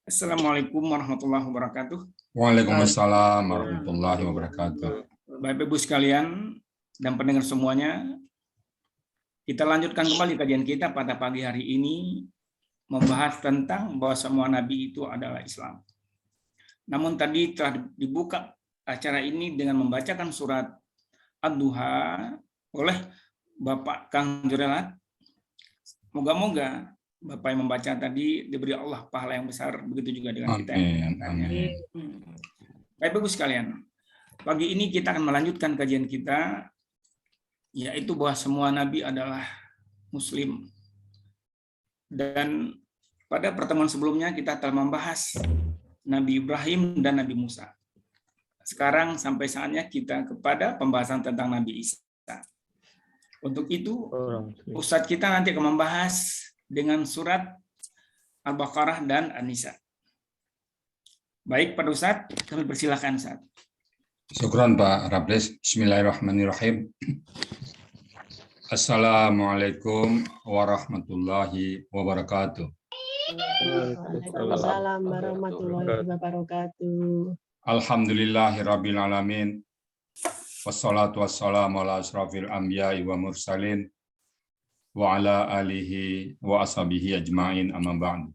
Assalamualaikum warahmatullahi wabarakatuh. Waalaikumsalam warahmatullahi wabarakatuh. Bapak Ibu sekalian dan pendengar semuanya, kita lanjutkan kembali kajian kita pada pagi hari ini membahas tentang bahwa semua nabi itu adalah Islam. Namun tadi telah dibuka acara ini dengan membacakan surat Ad-Duha oleh Bapak Kang Jurelat. Moga-moga Bapak yang membaca tadi diberi Allah pahala yang besar, begitu juga dengan kita yang Amin. Bapak Ibu sekalian, pagi ini kita akan melanjutkan kajian kita, yaitu bahwa semua nabi adalah Muslim. Dan pada pertemuan sebelumnya kita telah membahas Nabi Ibrahim dan Nabi Musa. Sekarang sampai saatnya kita kepada pembahasan tentang Nabi Isa. Untuk itu, Ustadz kita nanti akan membahas dengan surat Al-Baqarah dan An-Nisa. Baik, Pak Ustadz, kami persilakan Ustadz. Syukran Pak Rablis. Bismillahirrahmanirrahim. Assalamualaikum warahmatullahi wabarakatuh. Waalaikumsalam warahmatullahi wabarakatuh. Alhamdulillahirabbil alamin. Wassalatu wassalamu ala asrafil anbiya'i wa mursalin wa ala alihi wa ashabihi ajma'in amma ba'd.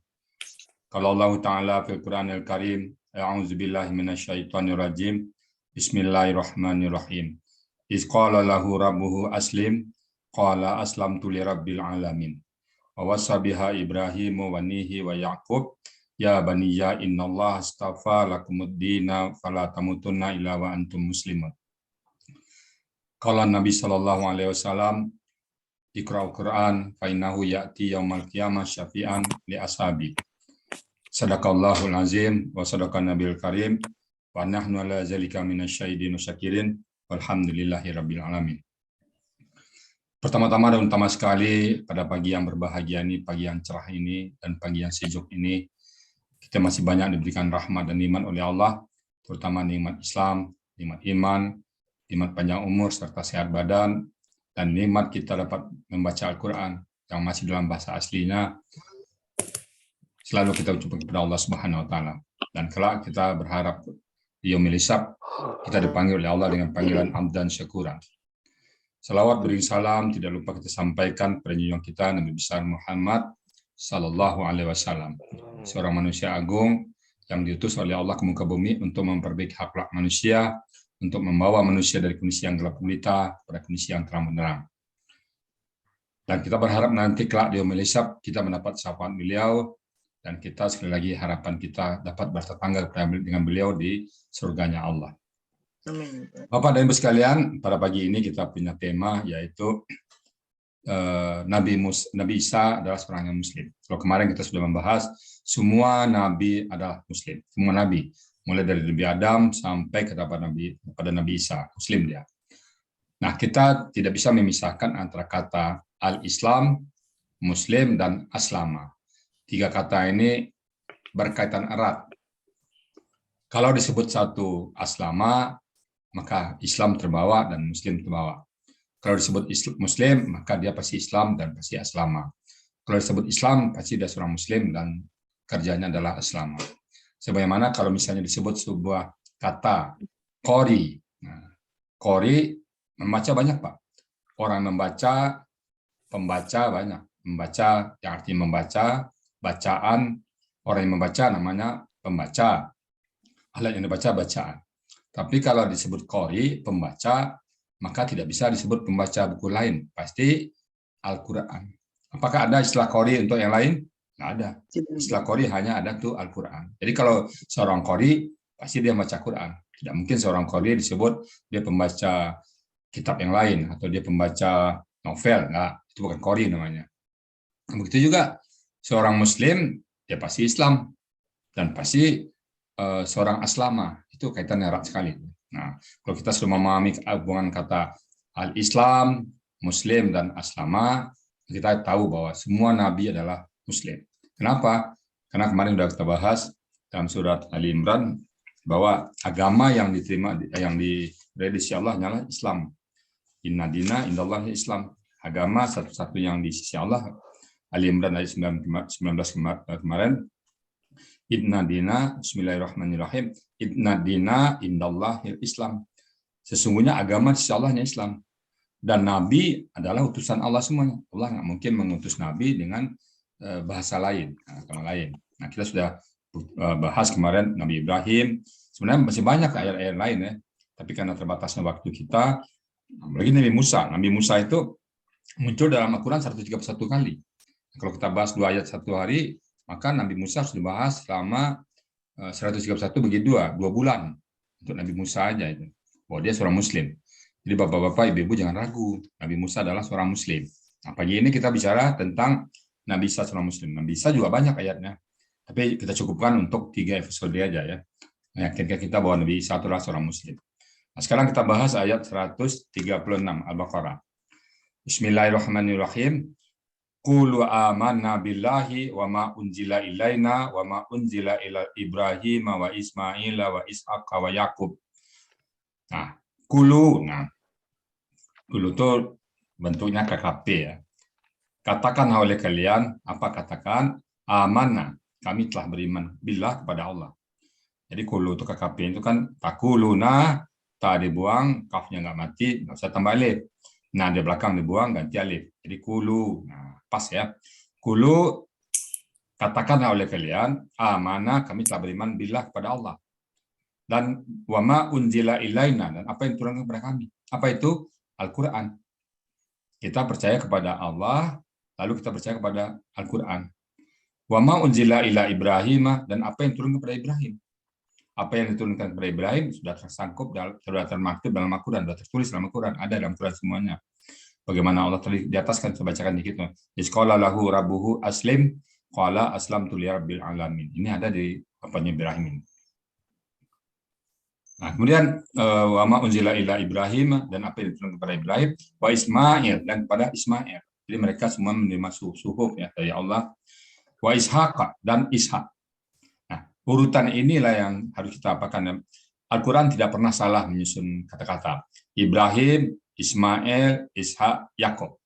Qala Allah Ta'ala fil Qur'anil Karim, a'udzu billahi minasyaitonir rajim. Bismillahirrahmanirrahim. Iz qala lahu rabbuhu aslim, qala aslamtu lirabbil alamin. Wa wassa biha Ibrahim wa banihi wa Yaqub, ya baniya innallaha astafa lakumuddina fala tamutunna illa wa antum muslimun. Qala Nabi sallallahu alaihi wasallam, Iqra'ul Qur'an fa innahu ya'ti yaumal qiyamah syafi'an li ashabi. Sadaqallahul azim wa sadaqan nabiyil karim wa nahnu ala zalika minasyahidin wasyakirin walhamdulillahirabbil alamin. Pertama-tama dan utama sekali pada pagi yang berbahagia ini, pagi yang cerah ini dan pagi yang sejuk ini, kita masih banyak diberikan rahmat dan nikmat oleh Allah, terutama nikmat Islam, nikmat iman, nikmat panjang umur serta sehat badan, dan nikmat kita dapat membaca Al-Quran yang masih dalam bahasa aslinya. Selalu kita ucapkan kepada Allah Subhanahu wa Ta'ala. Dan kelak kita berharap di yaumil hisab kita dipanggil oleh Allah dengan panggilan amdan syakuran. Salawat beri salam tidak lupa kita sampaikan pada junjungan kita Nabi besar Muhammad sallallahu alaihi wasallam, seorang manusia agung yang diutus oleh Allah ke muka bumi untuk memperbaiki akhlak manusia, untuk membawa manusia dari kondisi yang gelap gulita pada kondisi yang terang benderang. Dan kita berharap nanti kelak di yaumil hisab kita mendapat syafaat beliau, dan kita sekali lagi harapan kita dapat bertetangga dengan beliau di surganya Allah. Amin. Bapak dan Ibu sekalian, pada pagi ini kita punya tema yaitu Nabi Isa adalah seorang yang Muslim. Kalau kemarin kita sudah membahas semua Nabi adalah Muslim, semua Nabi, mulai dari Nabi Adam sampai kepada Nabi Isa, Muslim dia. Nah, kita tidak bisa memisahkan antara kata al-Islam, Muslim, dan aslama. Tiga kata ini berkaitan erat. Kalau disebut satu aslama, maka Islam terbawa dan Muslim terbawa. Kalau disebut Muslim, maka dia pasti Islam dan pasti aslama. Kalau disebut Islam, pasti dia seorang Muslim dan kerjanya adalah aslama. Sebagaimana kalau misalnya disebut sebuah kata qori. Nah, qori membaca banyak, Pak. Orang membaca, pembaca banyak. Membaca yang artinya membaca, bacaan. Orang yang membaca namanya pembaca. Alat yang dibaca bacaan. Tapi kalau disebut qori, pembaca, maka tidak bisa disebut pembaca buku lain. Pasti Al-Quran. Apakah ada istilah qori untuk yang lain? Nggak ada. Istilah qori hanya ada tuh Al-Quran. Jadi kalau seorang qori, pasti dia membaca Quran. Tidak mungkin seorang qori disebut dia pembaca kitab yang lain atau dia pembaca novel. Nggak, itu bukan qori namanya. Begitu juga seorang Muslim, dia pasti Islam. Dan pasti seorang aslama. Itu kaitannya erat sekali. Nah, kalau kita sudah memahami hubungan kata al-Islam, Muslim, dan aslama, kita tahu bahwa semua nabi adalah Muslim. Kenapa? Karena kemarin sudah kita bahas dalam surat Ali Imran bahwa agama yang diterima, yang diberi di sisi Allah adalah Islam. Inna dina indallahi Islam. Agama satu-satu yang di sisi Allah. Ali Imran ayat 19 kemarin Inna dina, bismillahirrahmanirrahim, inna dina indallahil Islam. Sesungguhnya agama di sisi Allah hanya Islam. Dan Nabi adalah utusan Allah semuanya. Allah nggak mungkin mengutus Nabi dengan bahasa lain, agama lain. Nah, kita sudah bahas kemarin Nabi Ibrahim. Sebenarnya masih banyak ayat-ayat lain ya. Tapi karena terbatasnya waktu kita, apalagi Nabi Musa. Nabi Musa itu muncul dalam Al-Quran 131 kali. Kalau kita bahas 2 ayat 1 hari, maka Nabi Musa harus dibahas selama 131 bagi 2 bulan. Untuk Nabi Musa aja itu. Bahwa dia seorang Muslim. Jadi bapak-bapak, ibu-ibu jangan ragu. Nabi Musa adalah seorang Muslim. Nah, pagi ini kita bicara tentang Nabi Isa seorang Muslim. Nabi Isa juga banyak ayatnya. Tapi kita cukupkan untuk 3 episode aja ya. Meyakinkan kita bahwa Nabi Isa adalah seorang Muslim. Nah, sekarang kita bahas ayat 136 Al-Baqarah. Bismillahirrahmanirrahim. Qulu amanna billahi wa ma unzila ilaina wa ma unzila ila Ibrahim wa Ismail wa Ishaq wa Yaqub. Nah, Kulu itu bentuknya KKP ya. Katakan oleh kalian, apa katakan? Amanah, kami telah beriman billah kepada Allah. Jadi kulu itu KKP itu kan takuluna, tak dibuang, kafnya nggak mati, nggak usah tambah alif. Nah, di belakang dibuang, ganti alif. Jadi kulu, nah pas ya. Kulu, katakan oleh kalian, amanah, kami telah beriman billah kepada Allah. Dan wama unzila ilaina, dan apa yang turun kepada kami. Apa itu? Al-Quran. Kita percaya kepada Allah, lalu kita percaya kepada Al-Quran. Wama unzila ila Ibrahim, dan apa yang turun kepada Ibrahim. Apa yang diturunkan kepada Ibrahim sudah tersangkup, sudah termaktub dalam Al-Quran, sudah tertulis dalam Al-Quran, ada dalam Al-Quran semuanya. Bagaimana Allah tadi di atas kan saya bacakan dikit. Isqala lahu rabbuhu aslim, qala aslamtu lirabbil alamin. Ini ada di apanya Ibrahim ini. Nah, kemudian wa ma unzila ila Ibrahim, dan apa yang diturunkan kepada Ibrahim, wa Ismail, dan kepada Ismail. Jadi mereka semua menerima suhuf ya dari Allah. Wa Ishaq, dan Ishak. Nah, urutan inilah yang harus kita apakan. Al-Quran tidak pernah salah menyusun kata-kata. Ibrahim, Ismail, Ishak, Yakub.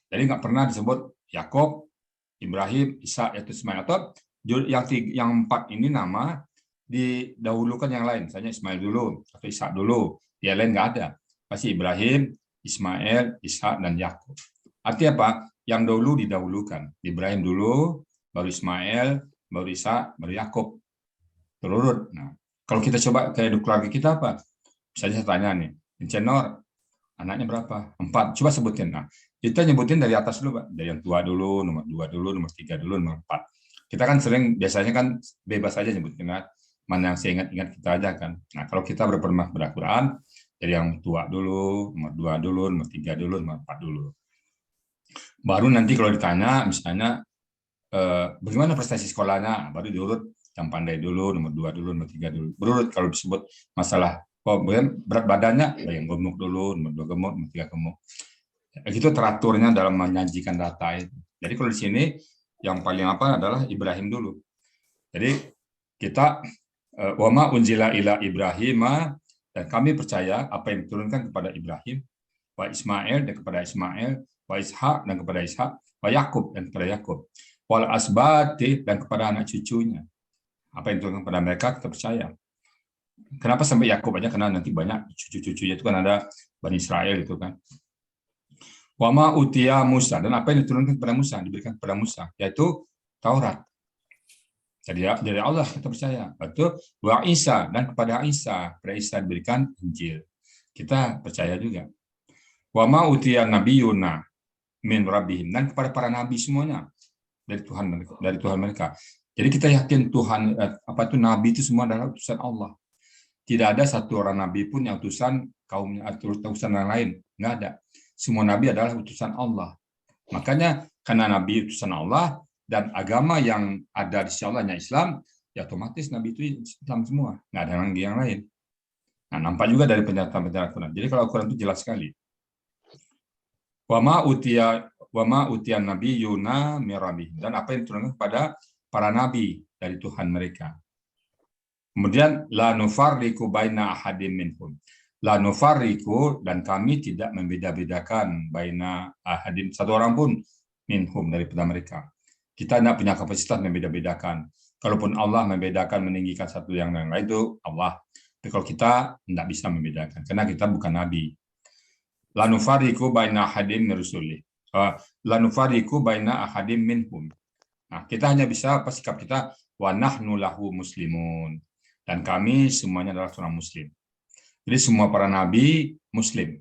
Jadi nggak pernah disebut Yakub, Ibrahim, Ishak, yaitu Ismail. Atau yang 4 ini nama didahulukan yang lain, misalnya Ismail dulu atau Ishak dulu, yang lain nggak ada. Pasti Ibrahim, Ismail, Ishak, dan Yakub. Artinya apa? Yang dulu didahulukan. Ibrahim dulu, baru Ismail, baru Ishak, baru Yakub. Terurut. Nah, kalau kita coba kayak keluarga kita apa? Misalnya saya tanya nih, Incenor, anaknya berapa? 4. Coba sebutin. Nah, kita nyebutin dari atas dulu, Pak. Dari yang tua dulu, nomor 2 dulu, nomor 3 dulu, nomor 4. Kita kan sering, biasanya kan bebas aja nyebutin. Mana yang saya ingat-ingat kita aja kan. Nah, kalau kita berpedoman pada Quran, dari yang tua dulu, nomor 2 dulu, nomor 3 dulu, nomor 4 dulu. Baru nanti kalau ditanya, misalnya, bagaimana prestasi sekolahnya, baru diurut yang pandai dulu, nomor 2 dulu, nomor 3 dulu. Berurut kalau disebut masalah, berat badannya, yang gemuk dulu, nomor 2 gemuk, nomor 3 gemuk. Itu teraturnya dalam menyajikan data itu. Jadi kalau di sini, yang paling apa adalah Ibrahim dulu. Jadi kita wama unzila ila Ibrahim, dan kami percaya apa yang diturunkan kepada Ibrahim, wa Ismail, dan kepada Ismail, wa Ishak, dan kepada Ishak, wa Yakub, dan kepada Yakub, wal asbati, dan kepada anak cucunya. Apa yang diturunkan kepada mereka kita percaya. Kenapa sampai Yakub aja? Karena nanti banyak cucu-cucunya itu kan ada Bani Israel itu kan. Wama utia Musa, dan apa yang diturunkan kepada Musa, diberikan kepada Musa, yaitu Taurat. Jadi dari Allah kita percaya. Betul. Wa Isa, dan kepada Isa, kepada Isa diberikan Injil. Kita percaya juga. Wa ma utiya nabiyuna min rabbihim, dan kepada para nabi semuanya dari Tuhan mereka. Jadi kita yakin Tuhan nabi itu semua adalah utusan Allah. Tidak ada satu orang nabi pun yang utusan kaumnya atau utusan yang lain, enggak ada. Semua nabi adalah utusan Allah. Makanya karena nabi utusan Allah, dan agama yang ada di sisi Allahnya Islam, ya otomatis Nabi itu Islam semua, nggak ada yang lain. Nah, nampak juga dari pernyataan Quran. Jadi kalau Quran itu jelas sekali. Wama utia nabi yuna mirabi, dan apa yang diturunkan kepada para nabi dari Tuhan mereka. Kemudian la nufarriqu baina ahadin minhum. La nufarriqu, dan kami tidak membeda-bedakan baina ahadin, satu orang pun minhum daripada mereka. Kita tidak punya kapasitas membeda-bedakan. Kalaupun Allah membedakan, meninggikan satu yang lain itu Allah. Tapi kalau kita tidak bisa membedakan, karena kita bukan nabi. La nufariqu baina ahadin min rusulih. La nufariqu baina ahadin minhum. Nah, kita hanya bisa apa sikap kita, wa nahnu lahu muslimun. Dan kami semuanya adalah seorang muslim. Jadi semua para nabi muslim.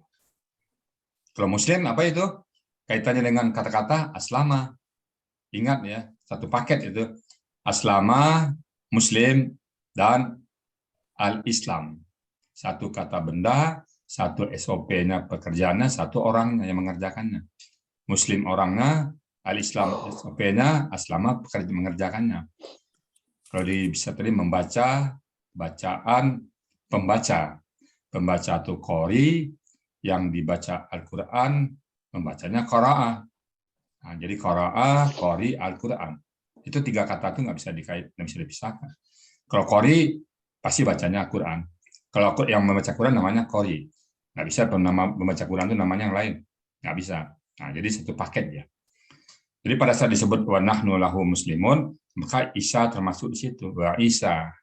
Kalau muslim apa itu? Kaitannya dengan kata-kata aslama. Ingat ya, satu paket itu. Aslama, muslim, dan al-Islam. Satu kata benda, satu SOP-nya pekerjaannya, satu orang yang mengerjakannya. Muslim orangnya, al-Islam SOP-nya, aslama mengerjakannya. Kalau bisa tadi membaca, bacaan, pembaca. Pembaca itu qori, yang dibaca Al-Quran, membacanya qara'ah. Nah, jadi qara'ah, qori, Al-Quran. Itu tiga kata itu nggak bisa dipisahkan. Kalau qori, pasti bacanya Al-Quran. Kalau yang membaca Quran namanya qori. Nggak bisa membaca Quran itu namanya yang lain. Nggak bisa. Nah, jadi satu paket ya. Jadi pada saat disebut wa nahnu lahu muslimun, maka Isa termasuk di situ. Wa Isa.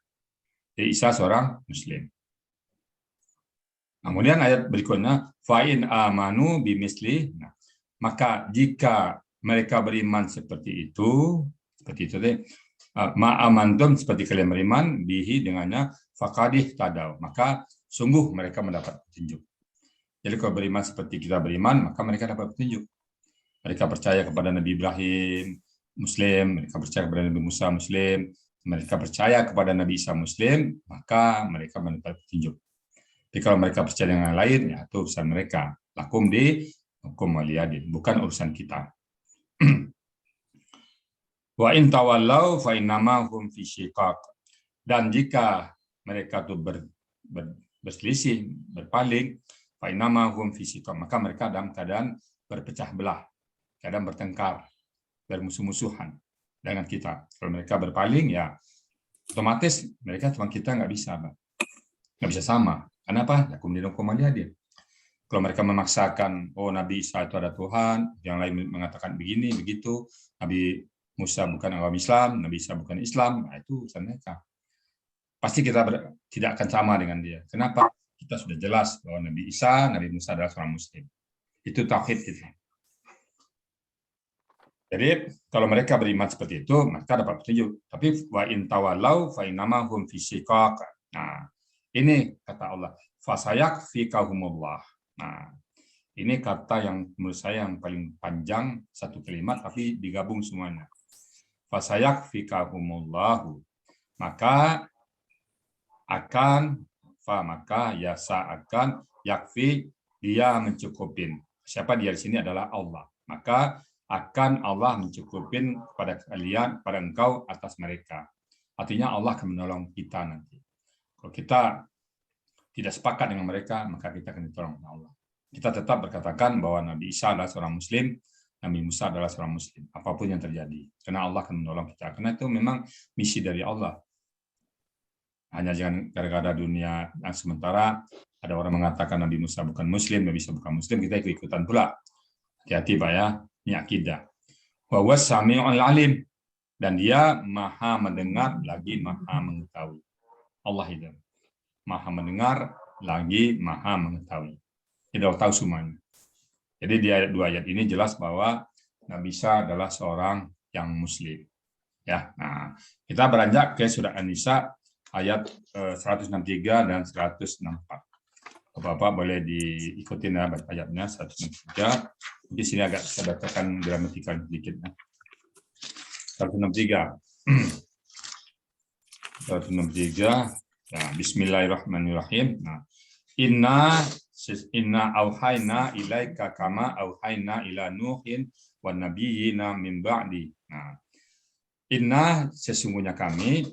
Jadi Isa seorang muslim. Kemudian ayat berikutnya, fa'in amanu bimisli. Nah, maka jika mereka beriman seperti itu deh, ma'amantum seperti kalian beriman, bihi dengannya, faqadih tadaw. Maka sungguh mereka mendapat petunjuk. Jadi kalau beriman seperti kita beriman, maka mereka dapat petunjuk. Mereka percaya kepada Nabi Ibrahim, Muslim. Mereka percaya kepada Nabi Musa, Muslim. Mereka percaya kepada Nabi Isa, Muslim. Maka mereka mendapat petunjuk. Tapi kalau mereka percaya dengan yang lain, ya itu urusan mereka. Lakum di hukum waliyadin, bukan urusan kita. Wa in tawallau fa innama hum fi syiqaq. Dan jika mereka itu berselisih, berpaling, fa innama hum fi syiqaq, maka mereka dalam keadaan berpecah belah, keadaan bertengkar, bermusuh-musuhan dengan kita. Kalau mereka berpaling, ya otomatis mereka cuma kita nggak bisa sama. Kenapa? Lakum dinukum waliyadin. Kalau mereka memaksakan, oh Nabi Isa itu ada Tuhan, yang lain mengatakan begini, begitu, Nabi Musa bukan agama Islam, Nabi Isa bukan Islam, nah itu urusan mereka. Pasti kita tidak akan sama dengan dia. Kenapa? Kita sudah jelas bahwa Nabi Isa, Nabi Musa adalah seorang Muslim. Itu tauhid kita. Jadi kalau mereka beriman seperti itu, maka dapat petunjuk. Tapi wa in tawallau fa innama hum fi syiqaq. Nah, ini kata Allah, fasayakfikahumullah. Nah, ini kata yang menurut saya yang paling panjang, satu kalimat tapi digabung semuanya. Fasayakfikahumullahu. Maka yakfi, dia mencukupin. Siapa dia di sini adalah Allah. Maka akan Allah mencukupin pada kalian, pada engkau atas mereka. Artinya Allah akan menolong kita nanti. Kalau kita tidak sepakat dengan mereka, maka kita akan ditolong oleh Allah. Kita tetap berkatakan bahwa Nabi Isa adalah seorang Muslim, Nabi Musa adalah seorang Muslim, apapun yang terjadi. Karena Allah akan menolong kita. Karena itu memang misi dari Allah. Hanya jangan gara-gara dunia yang sementara, ada orang mengatakan Nabi Musa bukan Muslim, Nabi Isa bukan Muslim, kita ikut-ikutan pula. Hati-hati Pak ya, ini akidah. Wa huwas sami'ul alim. Dan dia maha mendengar lagi maha mengetahui. Allah itu. Maha mendengar, lagi maha mengetahui. Kita tahu semuanya. Jadi di ayat 2 ayat ini jelas bahwa Nabi Isa adalah seorang yang Muslim. Ya, nah kita beranjak ke surat An-Nisa ayat 163 dan 164. Bapak boleh diikuti ya ayatnya 163. Di sini agak saya bacakan gramatikal sedikit. 163. 163. Nah, bismillahirrahmanirrahim. Nah, inna auhayna ilaika kama auhayna ila nuhin wan nabiyina min ba'di. Nah, inna sesungguhnya kami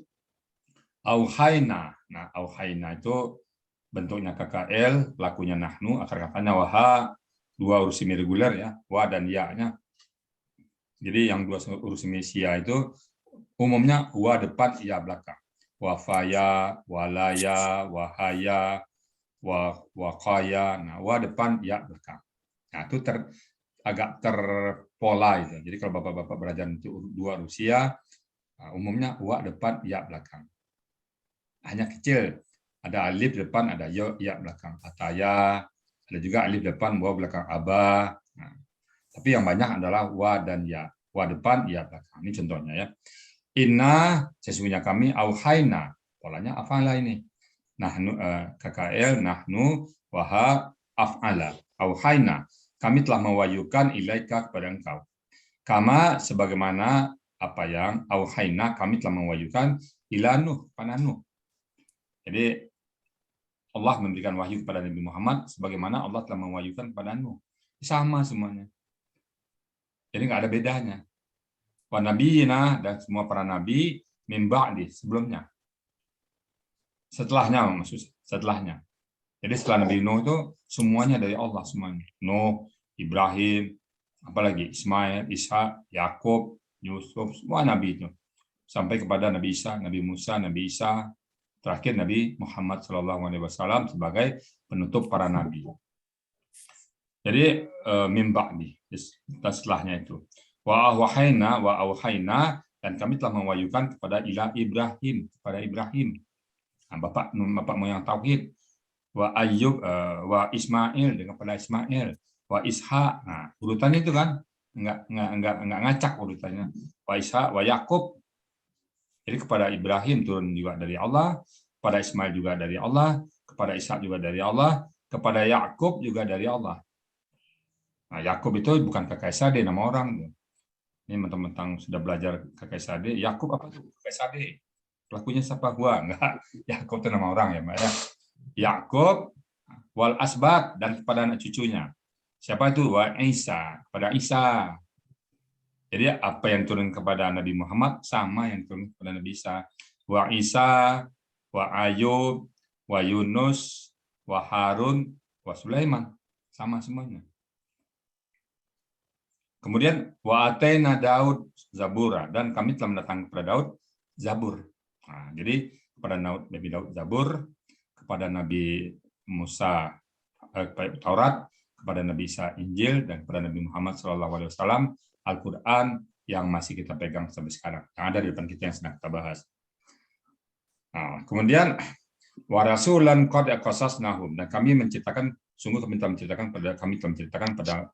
auhayna. Nah, auhayna itu bentuknya KKL, lakunya nahnu, akar katanya waha, dua huruf semi reguler ya, wa dan ya-nya. Jadi yang dua huruf semi sia itu umumnya wa depan, ya belakang. Wafaya, walaya, wahaya, wakaya. Nah, wa depan, ya belakang. Nah, itu agak terpola itu. Jadi kalau bapak-bapak belajar itu dua Rusia, Nah, umumnya wa depan, ya belakang. Hanya kecil, ada alif depan, ada ya belakang. Ataya, ada juga alif depan, wa belakang aba. Nah, tapi yang banyak adalah wa dan ya. Wa depan, ya belakang. Ini contohnya ya. Inna, sesungguhnya kami, auhayna. Polanya afala ini. Nahnu, KKL, nahnu, waha, af'ala. Auhayna. Kami telah mewahyukan ilaika kepada engkau. Kama sebagaimana apa yang auhayna kami telah mewahyukan ila Nuh, kepada Nuh. Jadi Allah memberikan wahyu kepada Nabi Muhammad sebagaimana Allah telah mewahyukan kepada Nuh. Sama semuanya. Jadi nggak ada bedanya. Wa nabiyina dan semua para nabi min ba'di sebelumnya. Setelahnya maksud setelahnya. Jadi setelah Nabi Nuh itu semuanya dari Allah semuanya. Nuh, Ibrahim, apalagi Ismail, Ishak, Yakub, Yusuf, semua nabi itu. Sampai kepada Nabi Isa, Nabi Musa, Nabi Isa, terakhir Nabi Muhammad SAW sebagai penutup para nabi. Jadi min ba'di setelahnya itu. Wa auhayna dan kami telah mewahyukan kepada ila Ibrahim, kepada Ibrahim. Nah, bapak moyang tauhid. Wa Ayyub, wa Ismail dengan kepada Ismail, wa Ishak. Nah, urutannya itu kan enggak ngacak urutannya. Wa Ishak, wa Yakub. Jadi kepada Ibrahim turun juga dari Allah, kepada Ismail juga dari Allah, kepada Ishak juga dari Allah, kepada Yakub juga dari Allah. Nah, Yakub itu bukan kakek Sade, nama orang. Ini mentang-mentang sudah belajar kakek Sade. Yakub apa tuh kakek Sade? Pelakunya siapa? Gua enggak. Yakub itu nama orang ya, Mbak ya. Yakub wal asbat dan kepada anak cucunya. Siapa itu? Wa Isa, kepada Isa. Jadi apa yang turun kepada Nabi Muhammad sama yang turun kepada Nabi Isa. Wa Isa, wa Ayub, wa Yunus, wa Harun, wa Sulaiman. Sama semuanya. Kemudian wa ataina Daud zabura dan kami telah mendatangkan kepada Daud zabur. Nah, jadi kepada Nabi Daud zabur, kepada Nabi Musa Taurat, kepada Nabi Isa Injil, dan kepada Nabi Muhammad SAW Al-Quran yang masih kita pegang sampai sekarang, yang ada di depan kita yang sedang kita bahas. Nah, kemudian wa rasulan qad qasasnahum, dan kami menceritakan, sungguh kami telah menceritakan pada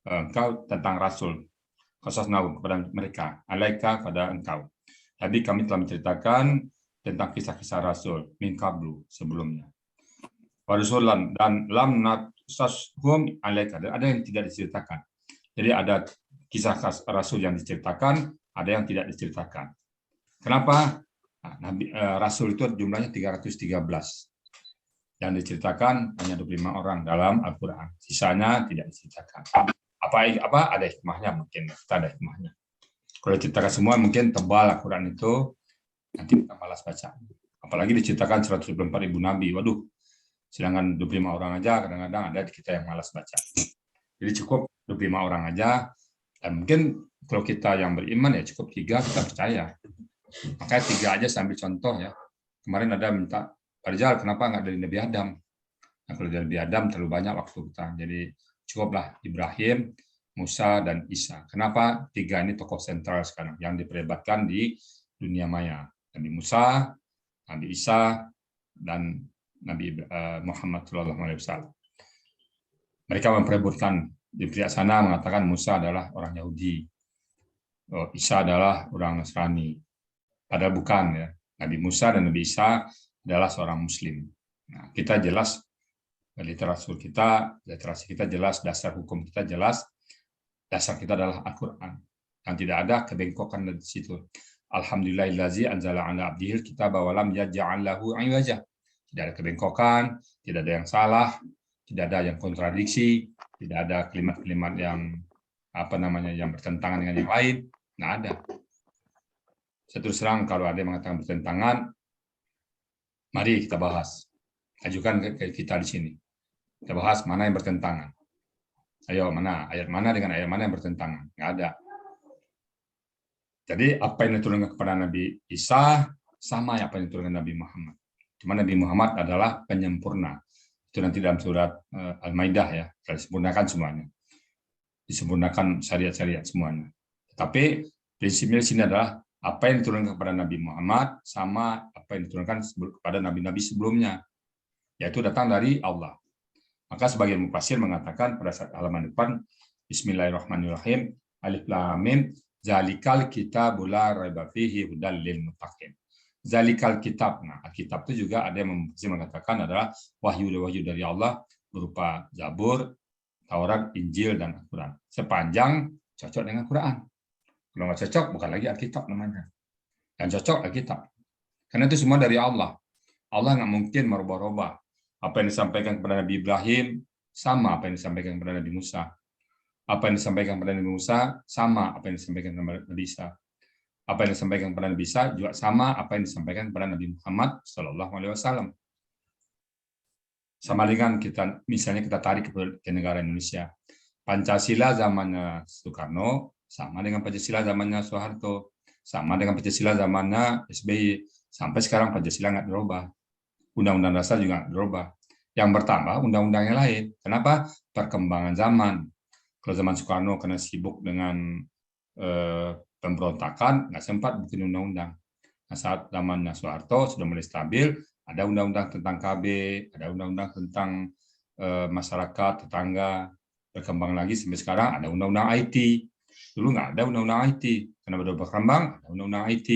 engkau tentang rasul qasasnahum kepada mereka, alaika pada engkau. Jadi kami telah menceritakan tentang kisah-kisah rasul min qablu sebelumnya. Wa rasulan dan lam natsashum alaika, ada yang tidak diceritakan. Jadi ada kisah rasul yang diceritakan, ada yang tidak diceritakan. Kenapa? Nah, rasul itu jumlahnya 313. Yang diceritakan hanya 25 orang dalam Al-Qur'an. Sisanya tidak diceritakan. Apa ada hikmahnya mungkin, kita ada hikmahnya. Kalau diceritakan semua mungkin tebal Al-Qur'an itu, nanti kita malas baca. Apalagi diceritakan 124.000 nabi. Waduh, sedangkan 25 orang aja kadang-kadang ada kita yang malas baca. Jadi cukup 25 orang aja. Dan mungkin kalau kita yang beriman ya cukup 3 kita percaya. Makanya 3 aja sambil contoh ya. Kemarin ada minta, Pak Rizal kenapa nggak dari Nabi Adam? Nah, kalau dari Nabi Adam terlalu banyak waktu kita. Jadi cukuplah Ibrahim, Musa, dan Isa. Kenapa 3 ini tokoh sentral sekarang yang diperdebatkan di dunia maya? Nabi Musa, Nabi Isa, dan Nabi Muhammad SAW. Mereka memperebutkan. Di pihak sana mengatakan Musa adalah orang Yahudi, Isa adalah orang Nasrani. Padahal bukan ya. Nabi Musa dan Nabi Isa adalah seorang Muslim. Nah, kita jelas literasi kita jelas, dasar hukum kita jelas, dasar kita adalah Al-Quran. Dan tidak ada kebengkokan di situ. Alhamdulillahillazi anzala ala abdihil kitaba wa lam yaj'al lahu iwaja. Tidak ada kebengkokan, tidak ada yang salah, tidak ada yang kontradiksi, tidak ada kalimat-kalimat yang yang bertentangan dengan yang lain. Nggak ada. Saya terus terang kalau ada yang mengatakan bertentangan, mari kita bahas. Ajukan ke kita di sini. Kita bahas mana yang bertentangan. Ayo, mana ayat mana dengan ayat mana yang bertentangan. Nggak ada. Jadi apa yang diturunkan kepada Nabi Isa sama apa yang diturunkan Nabi Muhammad. Cuma Nabi Muhammad adalah penyempurna. Itu nanti dalam surat Al-Maidah ya, disempurnakan semuanya. Disempurnakan syariat-syariat semuanya. Tapi prinsipnya di sini adalah Apa yang diturunkan kepada Nabi Muhammad sama apa yang diturunkan kepada nabi-nabi sebelumnya, yaitu datang dari Allah. Maka sebagian mufassir mengatakan pada saat halaman depan, Bismillahirrahmanirrahim, Alif Lam Mim, Zalikal kitabul la raiba fihi hudal lil muttaqin. Zalikal kitab. Nah, Alkitab itu juga ada yang mengatakan adalah wahyu dari Allah berupa Zabur, Taurat, Injil, dan Al-Quran. Sepanjang cocok dengan Quran. Kalau nggak cocok, bukan lagi Alkitab namanya. Yang cocok Alkitab. Karena itu semua dari Allah. Allah nggak mungkin merubah-rubah. Apa yang disampaikan kepada Nabi Ibrahim, sama apa yang disampaikan kepada Nabi Musa. Apa yang disampaikan kepada Nabi Musa, sama apa yang disampaikan kepada Nabi Isa. Apa yang disampaikan kepada Nabi Isa juga sama apa yang disampaikan kepada Nabi Muhammad SAW. Sama dengan kita, misalnya kita tarik ke negara Indonesia. Pancasila zamannya Soekarno, sama dengan Pancasila zamannya Soeharto, sama dengan Pancasila zamannya SBY. Sampai sekarang Pancasila nggak dirubah. Undang-undang dasar juga nggak dirubah. Yang bertambah undang-undang yang lain. Kenapa? Perkembangan zaman. Kalau zaman Soekarno karena sibuk dengan pemberontakan, nggak sempat bikin undang-undang. Nah, saat zamannya Soeharto sudah mulai stabil, ada undang-undang tentang KB, ada undang-undang tentang masyarakat, tetangga, berkembang lagi sampai sekarang ada undang-undang IT. Dulu nggak ada undang-undang IT, karena baru berkembang ada undang-undang IT.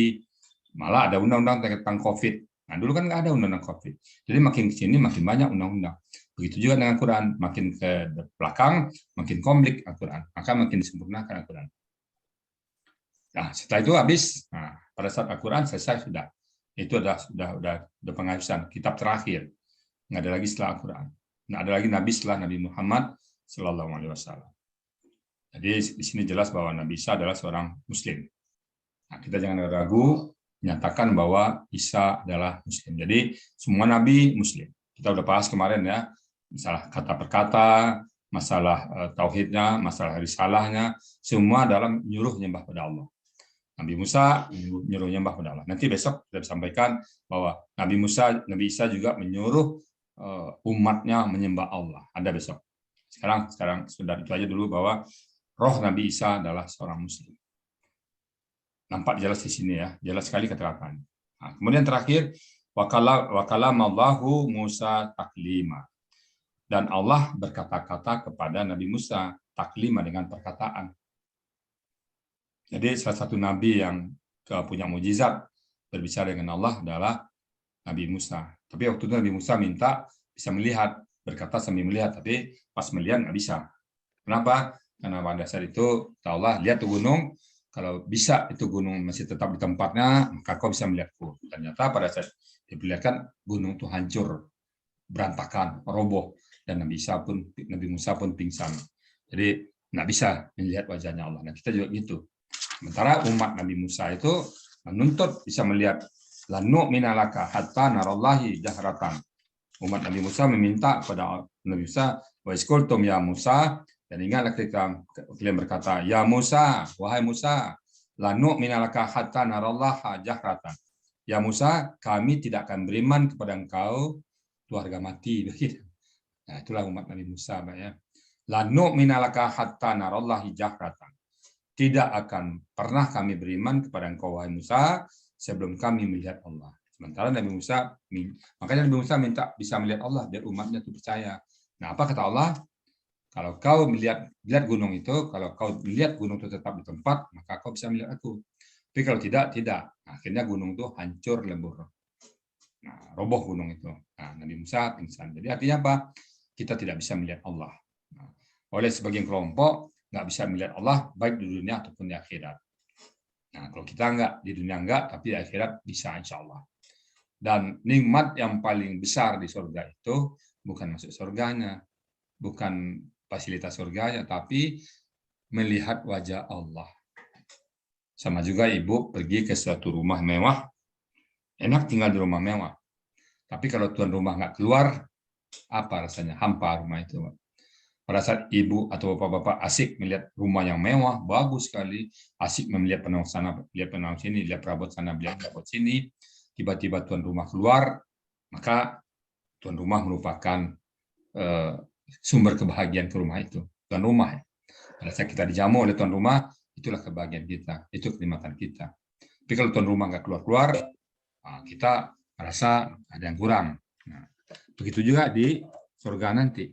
Malah ada undang-undang tentang COVID. Nah, dulu kan nggak ada undang-undang COVID. Jadi makin ke sini makin banyak undang-undang. Begitu juga dengan Quran, makin ke belakang makin komplit Al-Quran, maka makin disempurnakan Al-Quran. Nah, setelah itu habis. Nah, pada saat Al-Quran selesai sudah. Itu sudah penghabisan kitab terakhir. Nggak ada lagi setelah Al-Quran. Nggak ada lagi Nabi setelah Nabi Muhammad Sallallahu Alaihi Wasallam. Jadi di sini jelas bahwa Nabi Isa adalah seorang Muslim. Nah, kita jangan ragu menyatakan bahwa Isa adalah Muslim. Jadi semua Nabi Muslim. Kita udah bahas kemarin ya, masalah kata per kata, masalah tauhidnya, masalah risalahnya, semua dalam menyuruh menyembah pada Allah. Nabi Musa menyuruh menyembah pada Allah. Nanti besok kita sampaikan bahwa Nabi Isa juga menyuruh umatnya menyembah Allah. Ada besok. Sekarang sudah itu aja dulu bahwa roh Nabi Isa adalah seorang Muslim. Nampak jelas di sini ya, jelas sekali keterapaan. Nah, kemudian terakhir, wakalamallahu Musa taklima. Dan Allah berkata-kata kepada Nabi Musa taklima dengan perkataan. Jadi salah satu nabi yang punya mukjizat berbicara dengan Allah adalah Nabi Musa. Tapi waktu itu Nabi Musa minta bisa melihat, berkata sambil melihat, tapi pas melihat nggak bisa. Kenapa? Karena pada saat itu Allah lihat tuh gunung, kalau bisa itu gunung masih tetap di tempatnya, maka kau bisa melihatku. Ternyata pada saat diperlihatkan gunung itu hancur, berantakan, roboh, dan Nabi Musa pun pingsan. Jadi nggak bisa melihat wajahnya Allah. Nah, kita juga gitu. Sementara umat Nabi Musa itu menuntut bisa melihat lanu minalaka hatta narallahi jahratan. Umat Nabi Musa meminta kepada Nabi Musa, wa iskultum ya Musa, dan ingatlah ketika kalian berkata, ya Musa, wahai Musa, lanu minalaka hatta narallaha jahratan. Ya Musa, kami tidak akan beriman kepada engkau keluarga mati. Nah, itulah umat Nabi Musa, Pak ya. Lanu minalaka hatta narallahi jahratan. Tidak akan pernah kami beriman kepada engkau, wahai Musa, sebelum kami melihat Allah. Sementara Nabi Musa, makanya Nabi Musa minta bisa melihat Allah, biar umatnya itu percaya. Nah, apa kata Allah? Kalau kau lihat gunung itu, kalau kau lihat gunung itu tetap di tempat, maka kau bisa melihat aku. Tapi kalau tidak. Akhirnya gunung itu hancur lebur. Nah, roboh gunung itu. Nah, Nabi Musa pingsan. Jadi artinya apa? Kita tidak bisa melihat Allah. Nah, oleh sebagian kelompok, nggak bisa melihat Allah baik di dunia ataupun di akhirat. Nah, kalau kita di dunia enggak, tapi di akhirat bisa insya Allah. Dan nikmat yang paling besar di surga itu bukan masuk surganya, bukan fasilitas surganya, tapi melihat wajah Allah. Sama juga ibu pergi ke suatu rumah mewah, enak tinggal di rumah mewah. Tapi kalau tuan rumah nggak keluar, apa rasanya? Hampa rumah itu. Pada saat ibu atau bapak-bapak asik melihat rumah yang mewah, bagus sekali, asik melihat penaung sana, lihat penaung sini, lihat perabot sana, lihat perabot sini, tiba-tiba tuan rumah keluar, maka tuan rumah merupakan sumber kebahagiaan ke rumah itu. Tuan rumah. Pada saat kita dijamu oleh tuan rumah, itulah kebahagiaan kita, itu kenikmatan kita. Tapi kalau tuan rumah nggak keluar-keluar, kita merasa ada yang kurang. Nah, begitu juga di surga nanti.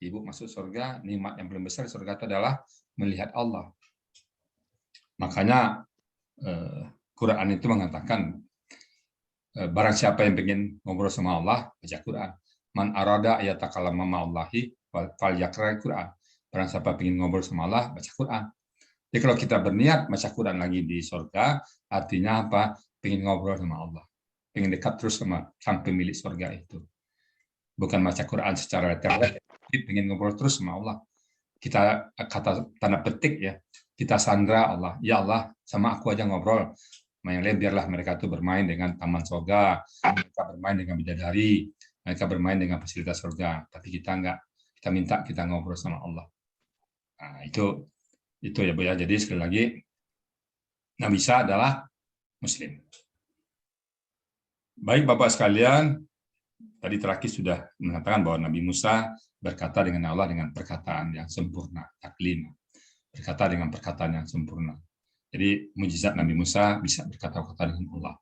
Ibu masuk surga, nikmat yang paling besar di surga itu adalah melihat Allah. Makanya Quran itu mengatakan, barang siapa yang ingin ngobrol sama Allah, baca Quran. Man arada ayatakallama ma'allahi fal yaqra Quran. Barang siapa ingin ngobrol sama Allah, baca Quran. Jadi kalau kita berniat baca Quran lagi di surga, artinya apa? Pengen ngobrol sama Allah. Pengen dekat terus sama sang pemilik surga itu. Bukan baca Quran secara literal, tapi pengen ngobrol terus sama Allah. Kita kata tanda petik ya, kita sandra Allah. Ya Allah, sama aku aja ngobrol. Yang lain biarlah mereka itu bermain dengan taman surga, mereka bermain dengan bidadari, mereka bermain dengan fasilitas surga. Tapi kita enggak, kita minta kita ngobrol sama Allah. Nah, itu ya Bu ya. Jadi sekali lagi, Nabi Isa adalah Muslim. Baik Bapak sekalian, tadi terakhir sudah mengatakan bahwa Nabi Musa berkata dengan Allah dengan perkataan yang sempurna, taklim. Berkata dengan perkataan yang sempurna. Jadi mujizat Nabi Musa bisa berkata-kata dengan Allah.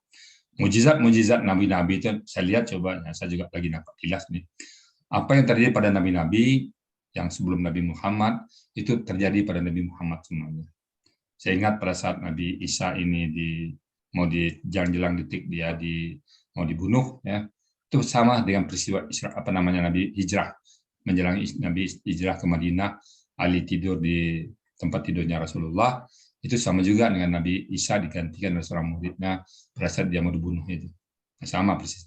Mujizat Nabi-Nabi itu saya lihat coba, ya, saya juga lagi dapat kilas nih. Apa yang terjadi pada Nabi-Nabi yang sebelum Nabi Muhammad itu terjadi pada Nabi Muhammad semuanya. Saya ingat pada saat Nabi Isa ini mau jelang detik dia mau dibunuh, ya itu sama dengan peristiwa Nabi hijrah, menjelang Nabi hijrah ke Madinah, Ali tidur di tempat tidurnya Rasulullah, itu sama juga dengan Nabi Isa digantikan oleh seorang muridnya pada saat dia mau dibunuh itu, sama persis.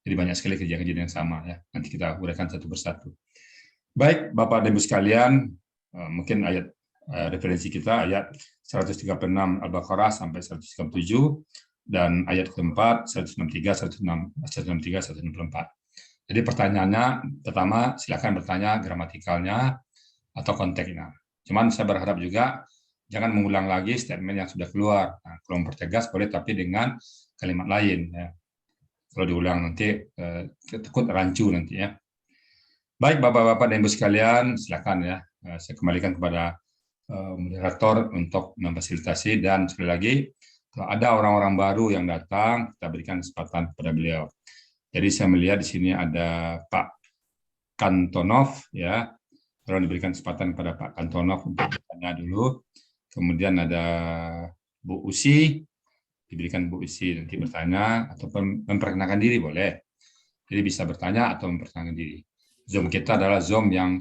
Jadi banyak sekali kejadian-kejadian yang sama ya. Nanti kita uraikan satu persatu. Baik, Bapak dan Ibu sekalian, mungkin ayat referensi kita ayat 136 Al-Baqarah sampai 137 dan ayat keempat 163, 164. Jadi pertanyaannya pertama silakan bertanya gramatikalnya atau konteksnya. Cuman saya berharap juga jangan mengulang lagi statement yang sudah keluar. Nah, kalau mempertegas boleh tapi dengan kalimat lain ya. Kalau diulang nanti takut rancu nanti ya. Baik Bapak-bapak dan Ibu sekalian, silakan ya. Saya kembalikan kepada moderator untuk memfasilitasi dan sekali lagi kalau ada orang-orang baru yang datang, kita berikan kesempatan kepada beliau. Jadi saya melihat di sini ada Pak Kantonov ya. Kalau diberikan kesempatan kepada Pak Kantonov untuk bertanya dulu. Kemudian ada Bu Usi, diberikan Bu Usi nanti bertanya ataupun memperkenalkan diri boleh. Jadi bisa bertanya atau memperkenalkan diri. Zoom kita adalah Zoom yang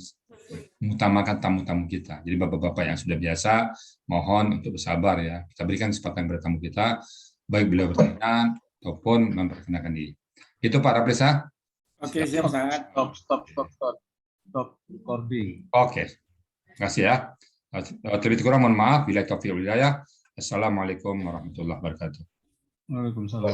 mengutamakan tamu-tamu kita. Jadi bapak-bapak yang sudah biasa, mohon untuk bersabar ya. Kita berikan kesempatan kepada tamu kita, baik beliau bertanya ataupun memperkenalkan diri. Itu Pak Raprisa. Oke, siap Ustaz. Stop recording. Oke. Terima kasih ya. Terlebih kurang mohon maaf. Bila taufiq wal hidayah. Assalamualaikum warahmatullahi wabarakatuh. Waalaikumsalam.